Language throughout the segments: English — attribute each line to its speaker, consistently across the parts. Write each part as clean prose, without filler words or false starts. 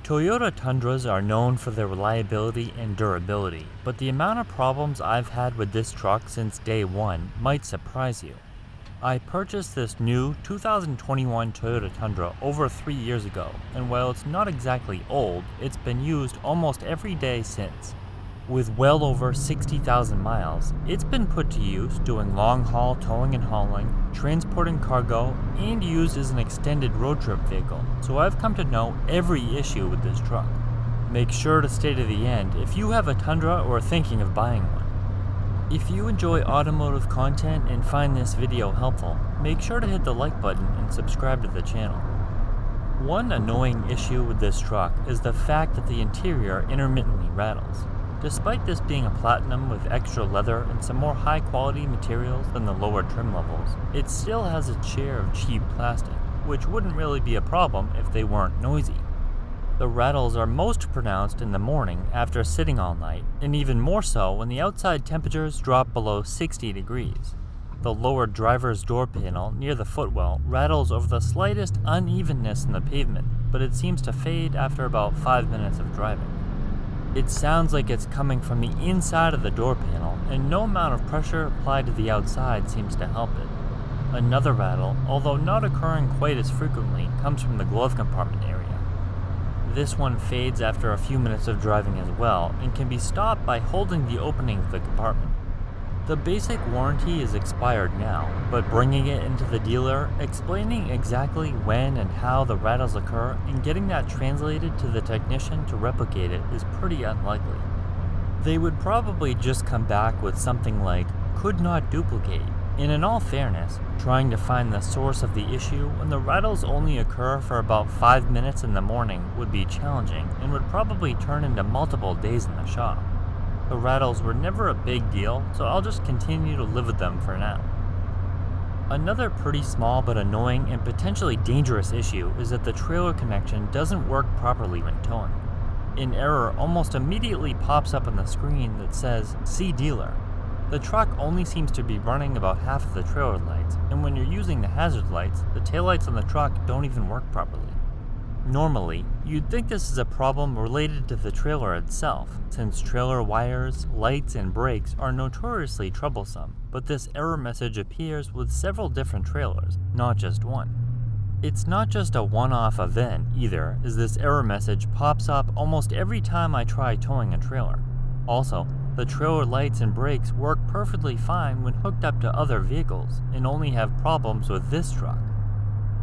Speaker 1: Toyota Tundras are known for their reliability and durability, but the amount of problems I've had with this truck since day one might surprise you. I purchased this new 2021 Toyota Tundra over 3 years ago, and while it's not exactly old, it's been used almost every day since. With well over 60,000 miles, it's been put to use doing long-haul towing and hauling, transporting cargo, and used as an extended road trip vehicle, so I've come to know every issue with this truck. Make sure to stay to the end if you have a Tundra or are thinking of buying one. If you enjoy automotive content and find this video helpful, make sure to hit the like button and subscribe to the channel. One annoying issue with this truck is the fact that the interior intermittently rattles. Despite this being a platinum with extra leather and some more high quality materials than the lower trim levels, it still has its share of cheap plastic, which wouldn't really be a problem if they weren't noisy. The rattles are most pronounced in the morning after sitting all night, and even more so when the outside temperatures drop below 60 degrees. The lower driver's door panel near the footwell rattles over the slightest unevenness in the pavement, but it seems to fade after about 5 minutes of driving. It sounds like it's coming from the inside of the door panel, and no amount of pressure applied to the outside seems to help it. Another rattle, although not occurring quite as frequently, comes from the glove compartment area. This one fades after a few minutes of driving as well, and can be stopped by holding the opening of the compartment. The basic warranty is expired now, but bringing it into the dealer, explaining exactly when and how the rattles occur, and getting that translated to the technician to replicate it is pretty unlikely. They would probably just come back with something like, "could not duplicate," and in all fairness, trying to find the source of the issue when the rattles only occur for about 5 minutes in the morning would be challenging and would probably turn into multiple days in the shop. The rattles were never a big deal, so I'll just continue to live with them for now. Another pretty small but annoying and potentially dangerous issue is that the trailer connection doesn't work properly when towing. An error almost immediately pops up on the screen that says, "See dealer." The truck only seems to be running about half of the trailer lights, and when you're using the hazard lights, the taillights on the truck don't even work properly. Normally, you'd think this is a problem related to the trailer itself, since trailer wires, lights, and brakes are notoriously troublesome, but this error message appears with several different trailers, not just one. It's not just a one-off event either, as this error message pops up almost every time I try towing a trailer. Also, the trailer lights and brakes work perfectly fine when hooked up to other vehicles, and only have problems with this truck.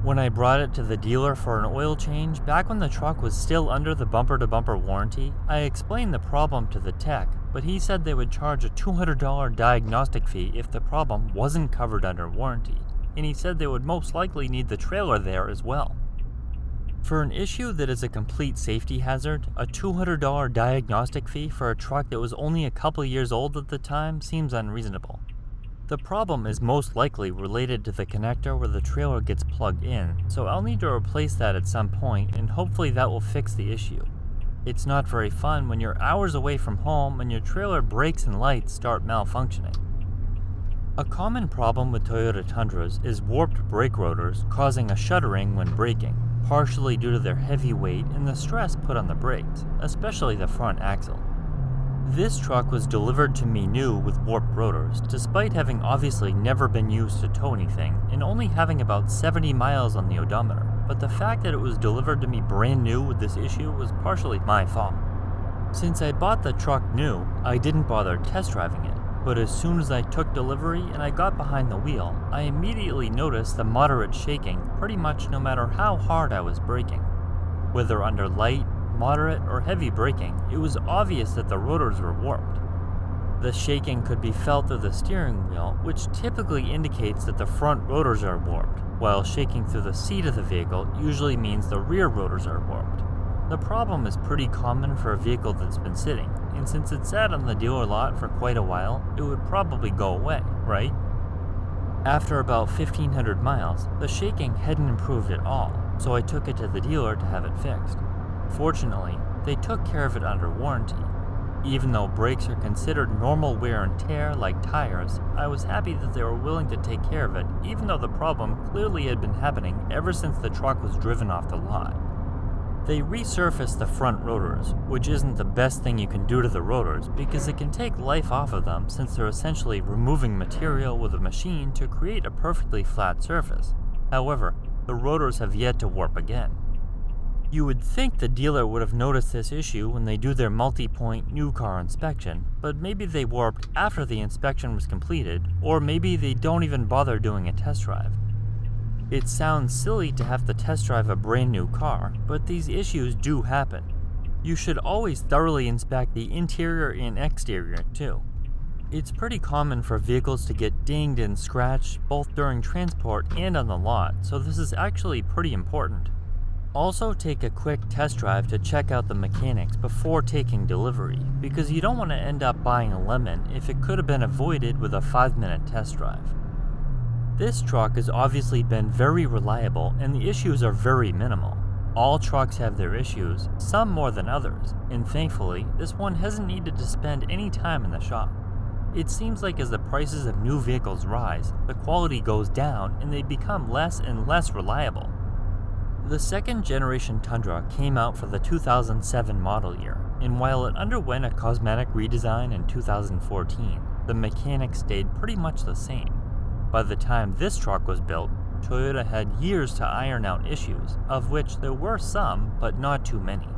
Speaker 1: When I brought it to the dealer for an oil change back when the truck was still under the bumper-to-bumper warranty, I explained the problem to the tech, but he said they would charge a $200 diagnostic fee if the problem wasn't covered under warranty, and he said they would most likely need the trailer there as well. For an issue that is a complete safety hazard, a $200 diagnostic fee for a truck that was only a couple years old at the time seems unreasonable. The problem is most likely related to the connector where the trailer gets plugged in, so I'll need to replace that at some point, and hopefully that will fix the issue. It's not very fun when you're hours away from home and your trailer brakes and lights start malfunctioning. A common problem with Toyota Tundras is warped brake rotors causing a shuddering when braking, partially due to their heavy weight and the stress put on the brakes, especially the front axle. This truck was delivered to me new with warped rotors, despite having obviously never been used to tow anything and only having about 70 miles on the odometer, but the fact that it was delivered to me brand new with this issue was partially my fault. Since I bought the truck new, I didn't bother test driving it, but as soon as I took delivery and I got behind the wheel, I immediately noticed the moderate shaking pretty much no matter how hard I was braking. Whether under light, moderate, or heavy braking, it was obvious that the rotors were warped. The shaking could be felt through the steering wheel, which typically indicates that the front rotors are warped, while shaking through the seat of the vehicle usually means the rear rotors are warped. The problem is pretty common for a vehicle that's been sitting, and since it sat on the dealer lot for quite a while, it would probably go away, right? After about 1,500 miles, the shaking hadn't improved at all, so I took it to the dealer to have it fixed. Fortunately, they took care of it under warranty. Even though brakes are considered normal wear and tear like tires, I was happy that they were willing to take care of it, even though the problem clearly had been happening ever since the truck was driven off the lot. They resurfaced the front rotors, which isn't the best thing you can do to the rotors because it can take life off of them since they're essentially removing material with a machine to create a perfectly flat surface. However, the rotors have yet to warp again. You would think the dealer would have noticed this issue when they do their multi-point new car inspection, but maybe they warped after the inspection was completed, or maybe they don't even bother doing a test drive. It sounds silly to have to test drive a brand new car, but these issues do happen. You should always thoroughly inspect the interior and exterior too. It's pretty common for vehicles to get dinged and scratched both during transport and on the lot, so this is actually pretty important. Also take a quick test drive to check out the mechanics before taking delivery, because you don't want to end up buying a lemon if it could have been avoided with a 5-minute test drive. This truck has obviously been very reliable and the issues are very minimal. All trucks have their issues, some more than others, and thankfully, this one hasn't needed to spend any time in the shop. It seems like as the prices of new vehicles rise, the quality goes down and they become less and less reliable. The second generation Tundra came out for the 2007 model year, and while it underwent a cosmetic redesign in 2014, the mechanics stayed pretty much the same. By the time this truck was built, Toyota had years to iron out issues, of which there were some, but not too many.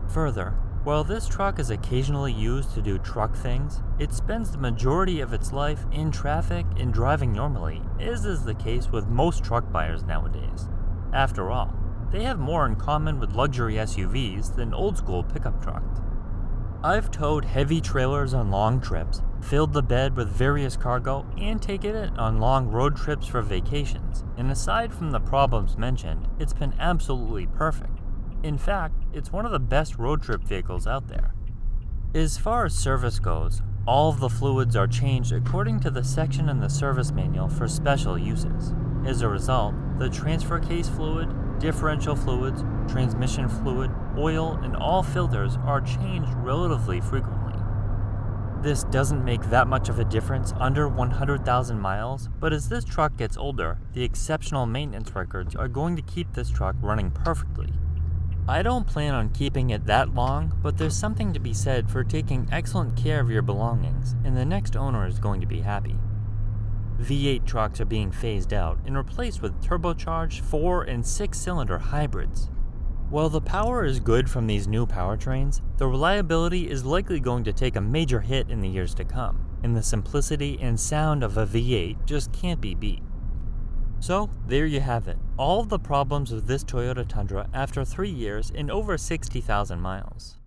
Speaker 1: Further, while this truck is occasionally used to do truck things, it spends the majority of its life in traffic and driving normally, as is the case with most truck buyers nowadays. After all, they have more in common with luxury SUVs than old-school pickup trucks. I've towed heavy trailers on long trips, filled the bed with various cargo, and taken it on long road trips for vacations, and aside from the problems mentioned, it's been absolutely perfect. In fact, it's one of the best road trip vehicles out there. As far as service goes, all of the fluids are changed according to the section in the service manual for special uses. As a result, the transfer case fluid, differential fluids, transmission fluid, oil, and all filters are changed relatively frequently. This doesn't make that much of a difference under 100,000 miles, but as this truck gets older, the exceptional maintenance records are going to keep this truck running perfectly. I don't plan on keeping it that long, but there's something to be said for taking excellent care of your belongings, and the next owner is going to be happy. V8 trucks are being phased out and replaced with turbocharged 4- and 6-cylinder hybrids. While the power is good from these new powertrains, the reliability is likely going to take a major hit in the years to come, and the simplicity and sound of a V8 just can't be beat. So, there you have it, all of the problems of this Toyota Tundra after 3 years and over 60,000 miles.